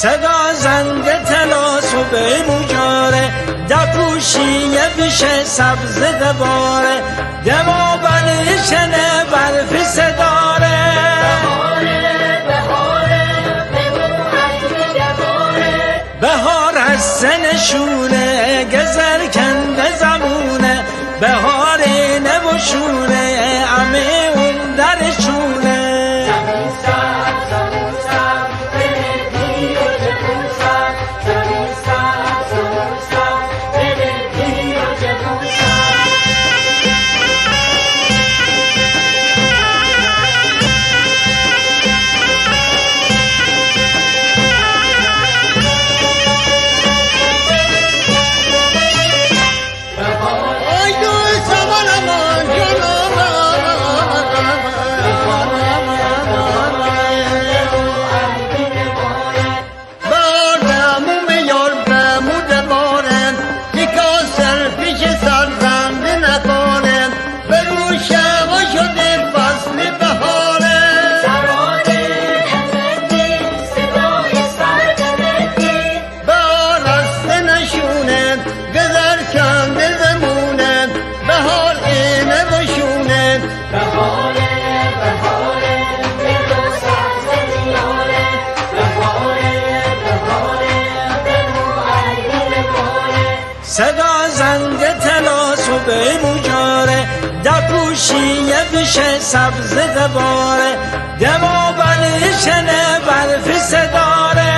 صدا زنگ تلاس و به مجاره دپوشیه بیشه سبز دباره دما بلیشنه برفی صداره بهار از سنشونه گذر کنده زمونه بهار نبوشونه امه اون درشونه صدا زنگ تلاس و به مجاره دپوشیه بیشه سبز دباره دما بلیشنه برفی صداره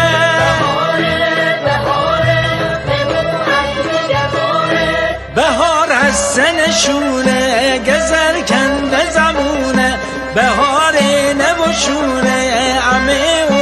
بهار از سنشونه گذر کنده زمونه بهار نبوشونه امه